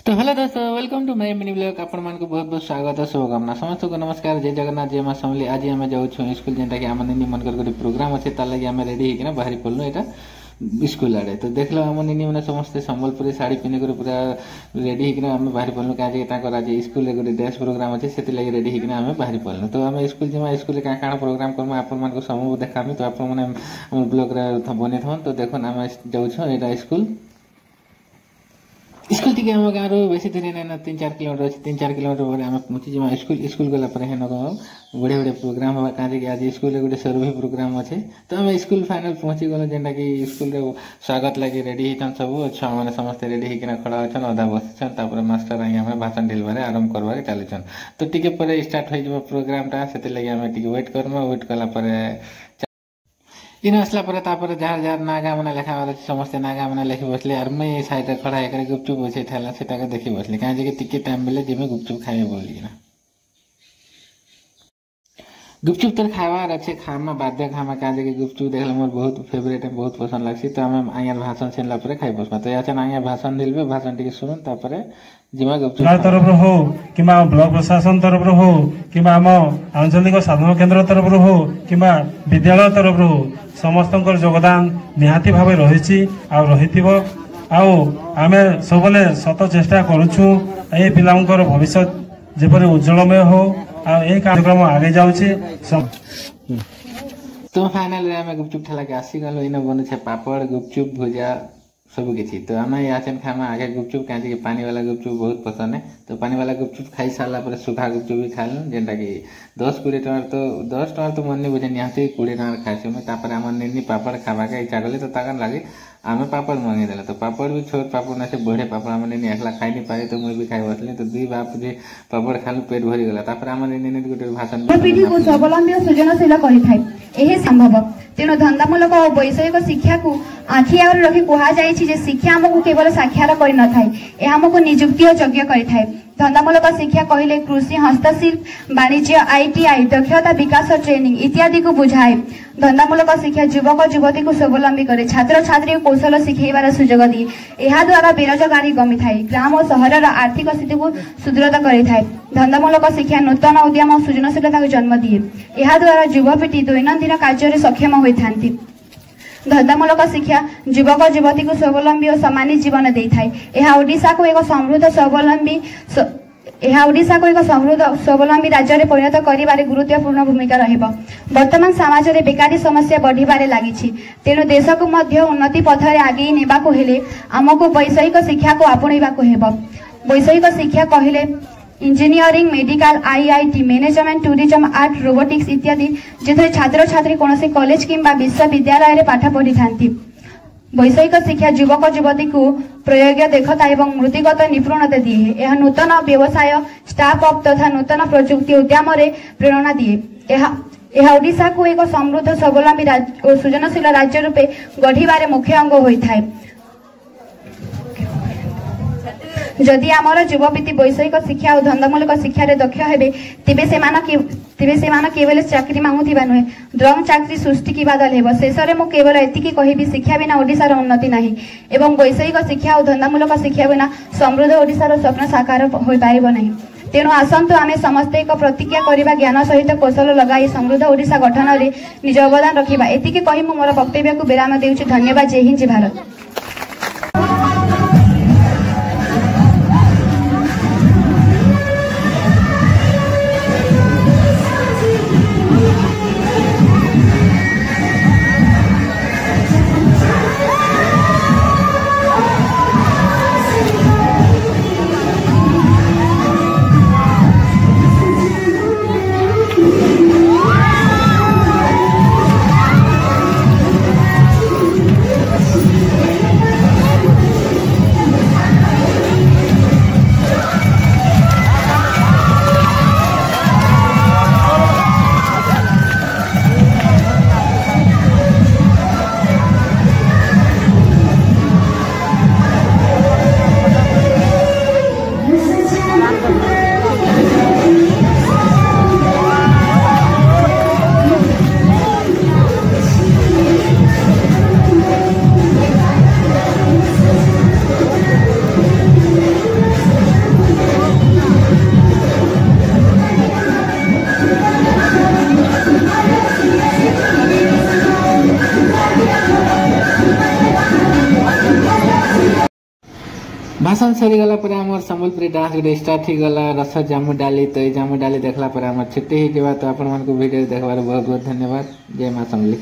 तो हेलो दोस्तों, welcome to my mini blog. आपण मान को बहुत बहुत स्वागत है, शुभकामना। समस्त को नमस्कार, जय जगन्नाथ, जय मां समली। आज आम जाऊँ स्कूल जेनटा कि आम निनी मन गोटे प्रोग्राम अच्छे तार लगे आम रेडी होकर बाहरी पड़लु यहाँ स्कूल आड़े। तो देख लो आम निनी मैंने समस्ते संबलपुरी साड़ी पिंधिक पूरा रेडी होकर आम बाहरी पड़लु। कहीं आज स्कूल गोटे डांस प्रोग्राम अच्छे से लगे रेडी होकर आम बाहरी पड़लु। तो आम स्कूल जमा स्कूल क्या क्या प्रोग्राम करूँ आपण सब देखा। तो आप ब्लॉग बनी था। तो देखो आम जाऊँ यहाँ स्कूल स्कूल टी आम गाँव बेसी दूर ना 3-4 किलोमीटर अच्छे। 3-4 किलोमीटर पर आम पहुँची जा स्कूल गला बढ़िया बढ़िया प्रोग्राम हवा। कहीं आज स्कूल गोटे सर्वे प्रोग्राम अच्छे। तो आम स्कूल फाइनल पहुँची गल जेनटा कि स्कूल स्वागत लगे रेडी होचन सब छुआ मैंने समस्त रेडी होकर खड़ा अच्छन अधा बसन। मास्टर आई आम भाषण देवार आरंभ करवार चलुन। तो टी पर स्टार्ट हो प्रोग्रामटा से वेट करमा। वेट कलापर इन आसला जार जार नागा मैंने लेखा समस्ते नागा मैंने लिखी बसले। और मुझे साइड खड़ा है गुपचुप बचे था से देखी बसली कहीं टिके टाइम मिले जिम्मे गुपचुप खाए बोलिए गुपचुप तो खावार अच्छे खामा बाध्य खामा कहीं गुपचुप देख मोर बहुत फेवरेट है, बहुत पसंद लगे। तो आम आइर भाषण सुनला खाई बसमा। तो यहाँ आइया भाषण दिलबे भाषण टी शुणु जिमा गुपचुप तरफ हो कि ब्लॉक प्रशासन तरफ हो कि आम आंचलिक साधन केन्द्र तरफ हो कि विद्यालय तरफ हो समस्त योगदान निहाती भाव रही आमे सबले सत चेष्टा करुछु ए पिलांकर भविष्य जेपरि उज्जवलमय हो ए कार्यक्रम आगे जाउछि। तो फाइनल आम गुपचुप ठेला के आसी गलो। इन बनु छे पापड़ गुपचुप भुजा सब किसी। तो आम यहाँ खामा आगे गुपचुप कहीं पानी वाला गुपचुप बहुत पसंद है। तो पानी वाला गुपचुप खाई सारा सुखा गुपचुप भी खाइलु जेनटा कि 10-20 टकर। तो 10 टकर तो मन नहीं बुझे निहाती 20 टकर खाइसी मुझे। आम निनी पापड़ खावा के इच्छा कले। तो ताकन लगे आम पापड़ मंगेदेला। तो पापड़ भी छोट पापड़ ना से बढ़े पापड़ आम निनी एकला खाई नहीं पारे। तो मुझे भी खाई बसली। तो 2 बाप जी पापड़ खालु पेट भरी गला। आम निनी गोटे भाषण पीढ़ी को स्वावलंबी और सृजनशील कर संभव। तेणु धंदामूलक और वैषयिक शिक्षा को आखि आगे रखी कहुई शिक्षा आमको केवल साक्षर कर न थाए आमको निजुक्ति और यज्ञ कर। धंदामूलक शिक्षा कहले कृषि, हस्तशिल्प, वाणिज्य, आईटीआई, दक्षता विकास ट्रेनिंग इत्यादि को बुझाए। धंदामूलक शिक्षा युवक युवती को स्वावलंबी करे, छात्र छात्री को कौशल शिखेबार सुजोग दिए। यह द्वारा बेरोजगारी कमी थाए, ग्राम और सहर आर्थिक स्थिति को सुदृढ़ करें। धंदामूलक शिक्षा नूतन उद्यम और सृजनशीलता को जन्म दिए। यह द्वारा युवपीढ़ी दैनंदिन कार्य सक्षम होती। धंदामूलक शिक्षा युवक युवती को स्वावलंबी और सामान्य जीवन दे थाए। यह ओडिशा को एक समृद्ध स्वावलंबी राज्य में परिणत कर गुरुत्वपूर्ण भूमिका रहिबो। वर्तमान समाज में बेकारी समस्या बढ़िबारे लागिछि। तेणु देश को मध्य उन्नति पथरे आगे नेबाको हेले आमको वैषयिक शिक्षा को आपणैबाको हेबो। वैषयिक शिक्षा कहले engineering, medical, IIT, management, tourism, art, robotics इत्यादि जिथे छात्र छात्री कौन कॉलेज किंबा विश्वविद्यालय में पाठ पढ़ी था। वैषयिक शिक्षा युवक युवती को प्रयोग दक्षता एवं वृत्तिगत निपुणता दिए। यह नूतन व्यवसाय, स्टार्टअप तथा नूतन प्रजुक्ति उद्यम प्रेरणा दिए। यह ओडिशा को एक समृद्ध स्वावलंबी और सृजनशील राज्य रूपे गढ़िबारे मुख्य अंग होता है। जदि आमर युवपीढ़ी वैषयिक शिक्षा और धंदामूलक शिक्षा दक्ष हेबे तेबे सेमान केवल चाकरी मांगुथिबा नुहे, ड्रम चाकरी सृष्टि की बादल हेबो। शेष में मु केवल एतिकी कहिबी शिक्षा बिना ओडिशार उन्नति नाही एवं वैषयिक शिक्षा और धंदामूलक शिक्षा बिना समृद्ध ओडिशार स्वप्न साकार होई पारिबो नाही। तेणु आसंतु आमे समस्त एक प्रतिज्ञा करिबा, ज्ञान सहित कौशल लगाई समृद्ध ओडिशा गठन रे निज अवदान रखिबा। एतिकी कहि मु मोर वक्तव्य को विराम देउछि। धन्यवाद। जय हिंद, जय भारत। भाषण सरीगला पर आम संबलपुरी डांस गोटे स्टार्ट हो गला रस जामु डाली तो ये जामु डाली देखला पर आम छुट्टी हो तो आपण वीडियो देखबार बहुत बहुत धन्यवाद। जय माँ समली।